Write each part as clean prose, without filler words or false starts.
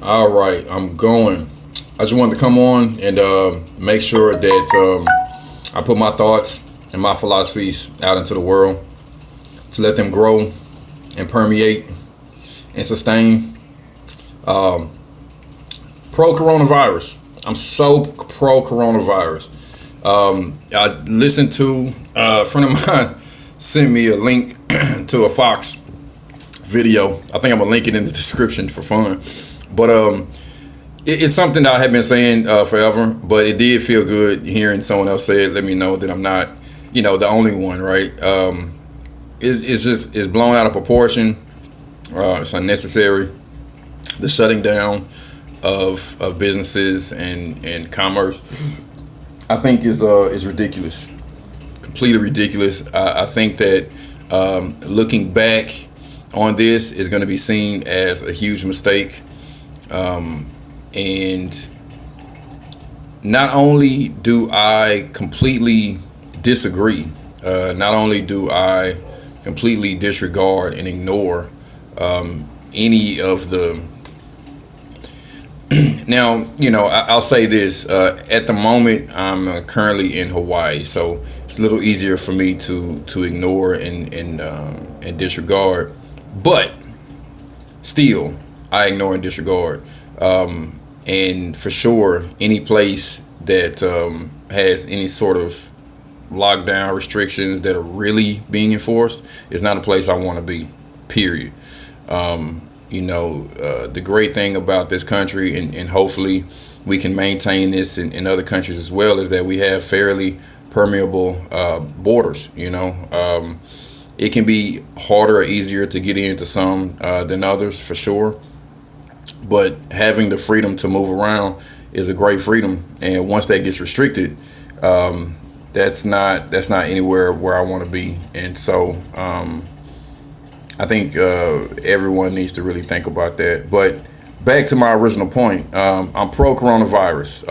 All right, I'm going. I just wanted to come on and make sure that I put my thoughts and my philosophies out into the world to let them grow and permeate and sustain. Um, Pro coronavirus. I'm so pro coronavirus. I listened to a friend of mine sent me a link to a Fox video. I think I'm gonna link it in the description for fun. But it's something that I have been saying forever. But it did feel good hearing someone else say it. Let me know that I'm not, the only one. Right? It's blown out of proportion. It's unnecessary. The shutting down of businesses and commerce, I think is ridiculous. Completely ridiculous. I think that looking back on this is going to be seen as a huge mistake. And not only do I completely disagree, not only do I completely disregard and ignore any of the. Now, I'll say this. At the moment, I'm currently in Hawaii, so it's a little easier for me to ignore and disregard. But still, I ignore and disregard. And for sure, any place that has any sort of lockdown restrictions that are really being enforced is not a place I want to be. Period. The great thing about this country, and hopefully we can maintain this in other countries as well, is that we have fairly permeable borders. It can be harder or easier to get into some than others, for sure. But having the freedom to move around is a great freedom, and once that gets restricted, that's not anywhere where I want to be. And so I think everyone needs to really think about that. But back to my original point, I'm pro coronavirus.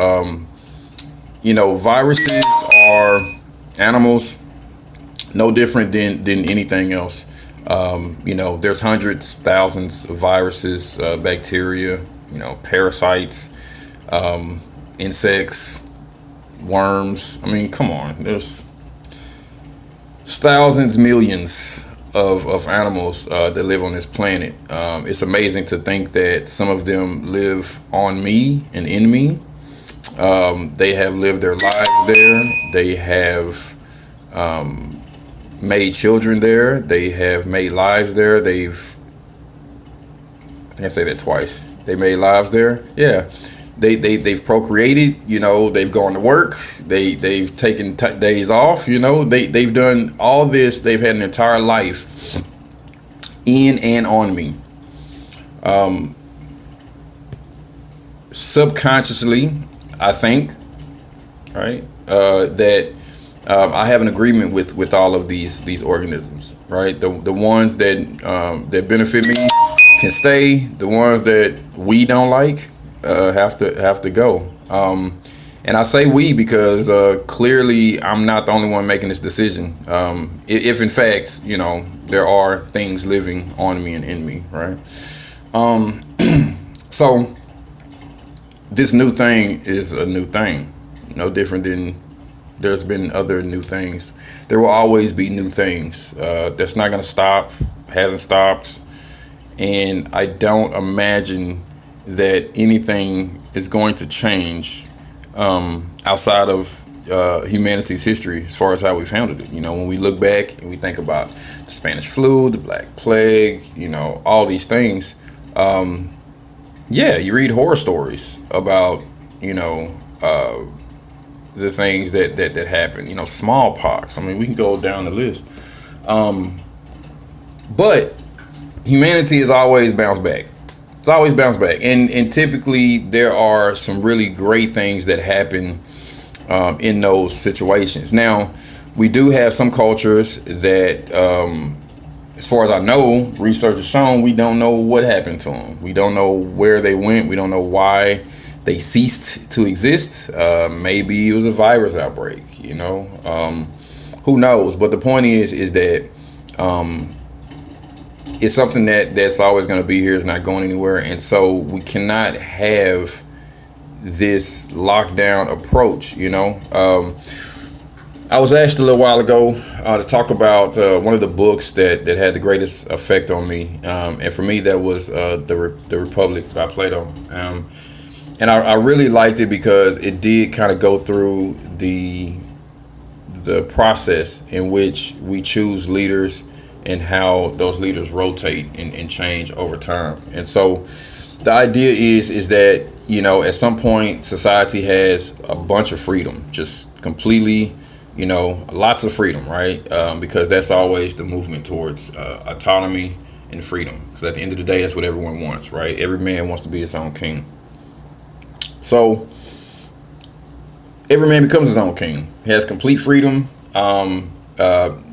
Viruses are animals, no different than anything else. There's hundreds, thousands of viruses, bacteria, parasites, insects, worms. I mean, come on. There's thousands, millions of animals that live on this planet. It's amazing to think that some of them live on me and in me. They have lived their lives there. They have made children there. They have made lives there. I think I say that twice. They made lives there. Yeah. They've procreated, they've gone to work, they've taken days off, they've done all this. They've had an entire life in and on me. Subconsciously, I think, right, that I have an agreement with all of these organisms, right? The ones that benefit me can stay. The ones that we don't like have to go. And I say we because clearly I'm not the only one making this decision. If in fact, there are things living on me and in me, right? So this new thing is a new thing, no different than there's been other new things. There will always be new things. That's not going to stop, hasn't stopped. And I don't imagine that anything is going to change outside of humanity's history as far as how we've handled it. When we look back and we think about the Spanish flu, the Black Plague, all these things. You read horror stories about, the things that happen. Smallpox. I mean, we can go down the list. But humanity has always bounced back. It's always bounced back, and typically there are some really great things that happen in those situations. Now, we do have some cultures that, as far as I know, research has shown we don't know what happened to them. We don't know where they went. We don't know why they ceased to exist. Maybe it was a virus outbreak. Who knows? But the point is that it's something that's always going to be here. It's not going anywhere, and so we cannot have this lockdown approach. I was asked a little while ago to talk about one of the books that had the greatest effect on me, and for me that was the Republic by Plato, and I really liked it because it did kind of go through the process in which we choose leaders and how those leaders rotate and change over time. And so the idea is that at some point society has a bunch of freedom, just completely. Lots of freedom, right? Because that's always the movement towards autonomy and freedom. Because at the end of the day, that's what everyone wants, right? Every man wants to be his own king. So every man becomes his own king. He has complete freedom.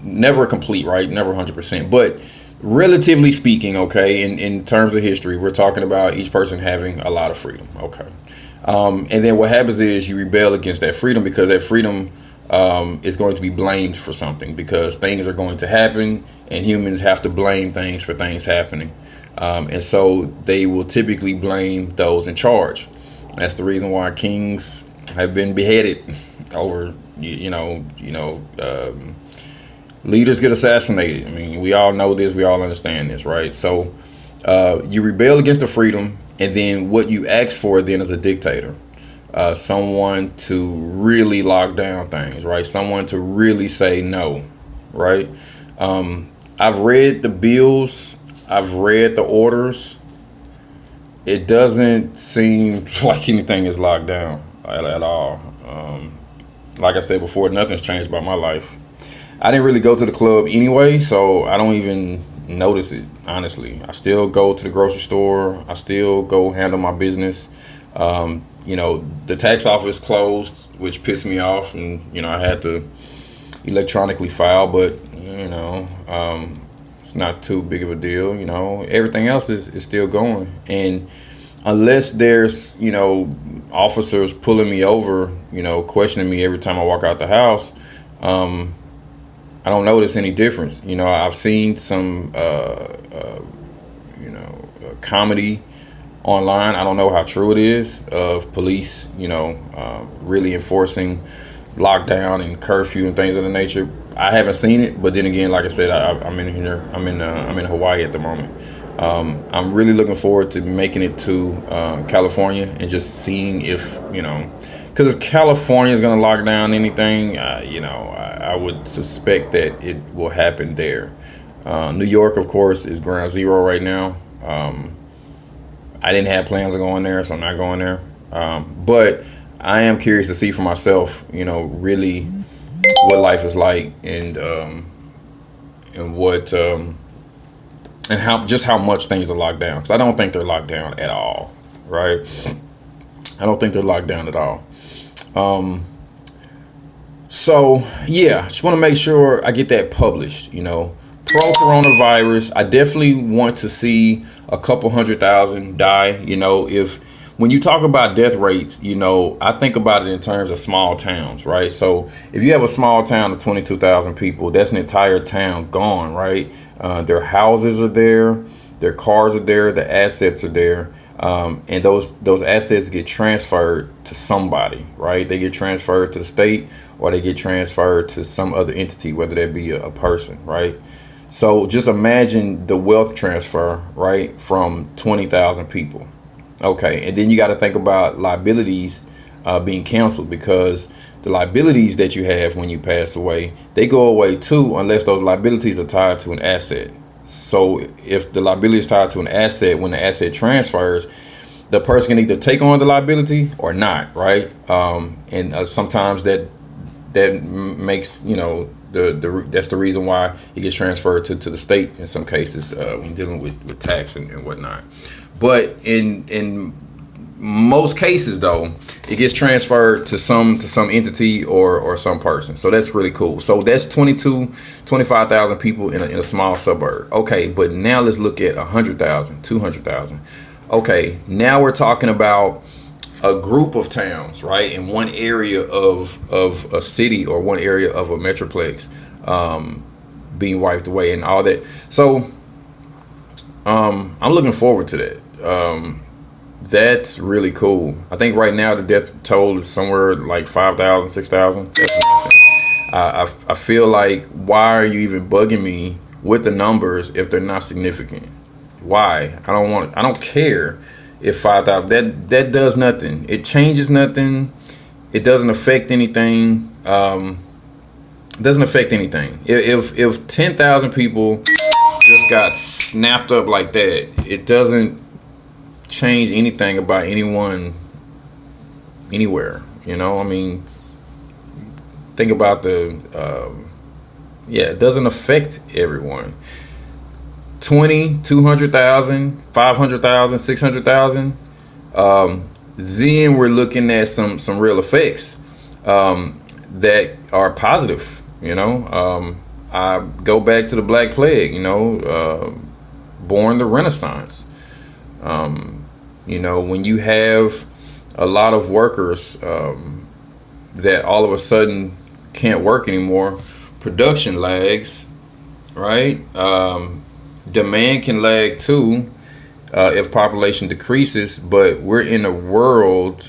Never complete, right? Never 100%. But relatively speaking, okay, in terms of history, we're talking about each person having a lot of freedom, okay? And then what happens is you rebel against that freedom because that freedom is going to be blamed for something because things are going to happen and humans have to blame things for things happening. And so they will typically blame those in charge. That's the reason why kings have been beheaded over, leaders get assassinated. I mean, we all know this. We all understand this, right? So you rebel against the freedom, and then what you ask for then is a dictator. Someone to really lock down things, right? Someone to really say no, right? I've read the bills. I've read the orders. It doesn't seem like anything is locked down at all. Like I said before, nothing's changed about my life. I didn't really go to the club anyway, so I don't even notice it, honestly. I still go to the grocery store. I still go handle my business. The tax office closed, which pissed me off, and I had to electronically file, but it's not too big of a deal. Everything else is still going, and unless there's officers pulling me over, questioning me every time I walk out the house, I don't notice any difference. I've seen some comedy online. I don't know how true it is of police, really enforcing lockdown and curfew and things of the nature. I haven't seen it, but then again, like I said, I'm in here. I'm in Hawaii at the moment. I'm really looking forward to making it to California and just seeing if because if California is going to lock down anything, I would suspect that it will happen there. New York, of course, is ground zero right now. I didn't have plans of going there, so I'm not going there. But I am curious to see for myself, really what life is like and what and how much things are locked down. Because I don't think they're locked down at all, right? I don't think they're locked down at all. So yeah, just want to make sure I get that published. Pro coronavirus. I definitely want to see a couple 100,000 die. When you talk about death rates, I think about it in terms of small towns, right? So if you have a small town of 22,000 people, that's an entire town gone, right? Their houses are there, their cars are there, the assets are there, and those assets get transferred to somebody, right? They get transferred to the state or they get transferred to some other entity, whether that be a person, right? So just imagine the wealth transfer, right, from 20,000 people. Okay, and then you got to think about liabilities being canceled because the liabilities that you have when you pass away, they go away too unless those liabilities are tied to an asset. So if the liability is tied to an asset, when the asset transfers, the person can either take on the liability or not, right? And sometimes that makes, that's the reason why it gets transferred to the state in some cases when dealing with tax and whatnot. But in most cases, though, it gets transferred to some entity or some person. So that's really cool. So that's 25,000 people in a small suburb. Okay, but now let's look at 100,000, 200,000. Okay, now we're talking about a group of towns, right, in one area of a city or one area of a metroplex being wiped away and all that. So I'm looking forward to that. That's really cool. I think right now the death toll is somewhere like 5,000, 6,000. I feel like, why are you even bugging me with the numbers if they're not significant? Why? I don't care if 5,000. That does nothing. It changes nothing. It doesn't affect anything. It doesn't affect anything. If 10,000 people just got snapped up like that, it doesn't change anything about anyone anywhere. You know, I mean, think about it doesn't affect everyone. 20, 200,000, 500,000, 600,000. Then we're looking at some real effects that are positive. You know, I go back to the Black Plague. You know, born the Renaissance. You know, when you have a lot of workers that all of a sudden can't work anymore, production lags, right? Demand can lag too if population decreases, but we're in a world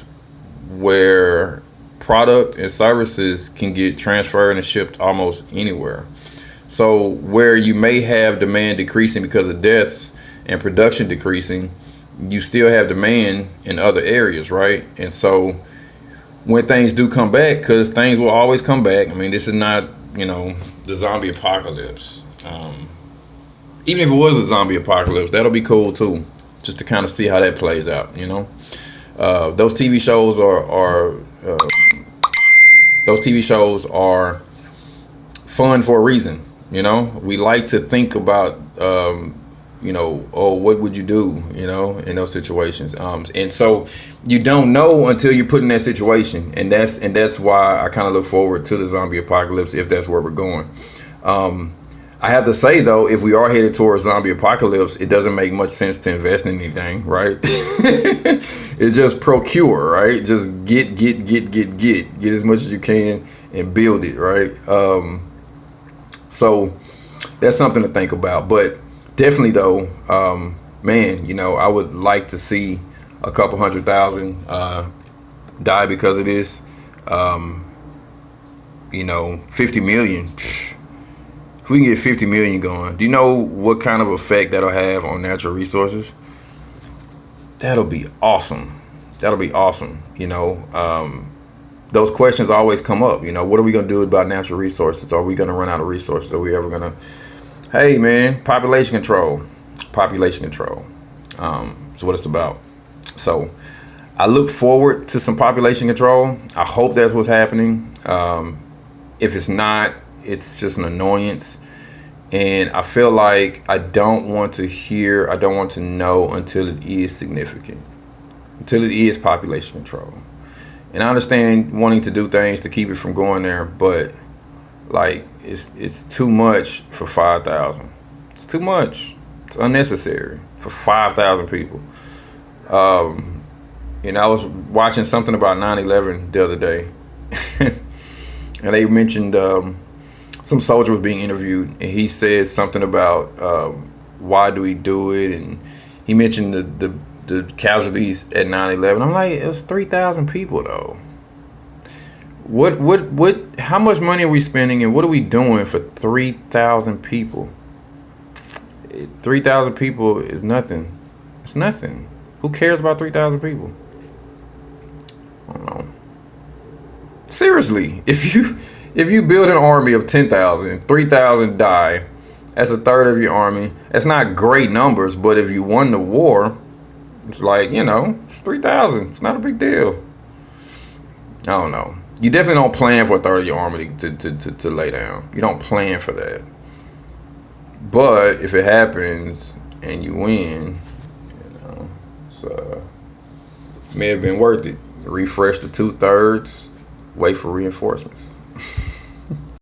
where product and services can get transferred and shipped almost anywhere. So where you may have demand decreasing because of deaths and production decreasing, you still have demand in other areas, right? And so when things do come back, because things will always come back. I mean, this is not, you know, the zombie apocalypse. Even if it was a zombie apocalypse, that'll be cool too, just to kind of see how that plays out. You know, those TV shows are fun for a reason. You know, we like to think about, you know, oh, what would you do, you know, in those situations? And so you don't know until you're put in that situation, and that's why I kind of look forward to the zombie apocalypse, if that's where we're going. I have to say though, if we are headed towards zombie apocalypse, it doesn't make much sense to invest in anything, right? It's just procure, right? Just get as much as you can and build it, right? So that's something to think about. But definitely though, man, you know, I would like to see a couple 100,000 die because of this. You know, 50 million. If we can get 50 million going, do you know what kind of effect that'll have on natural resources? That'll be awesome. That'll be awesome. You know, those questions always come up. You know, what are we going to do about natural resources? Are we going to run out of resources? Are we ever going to... Hey, man, population control. Population control. Is what it's about. So I look forward to some population control. I hope that's what's happening. If it's not, it's just an annoyance. And I feel like I don't want to know until it is significant, until it is population control. And I understand wanting to do things to keep it from going there, but like it's too much for 5,000. It's too much. It's unnecessary for 5,000 people. And I was watching something about 9/11 the other day, and they mentioned some soldier was being interviewed, and he said something about why do we do it, and he mentioned the casualties at 9/11. I'm like, it was 3,000 people though. What? How much money are we spending, and what are we doing for 3,000 people? 3,000 people is nothing. It's nothing. Who cares about 3,000 people? I don't know. Seriously, if you build an army of 10,000, 3,000 die, that's a third of your army. That's not great numbers, but if you won the war, it's like, you know, it's 3,000. It's not a big deal. I don't know. You definitely don't plan for a third of your army to lay down. You don't plan for that. But if it happens and you win, you know, so may have been worth it. Refresh the 2/3, wait for reinforcements.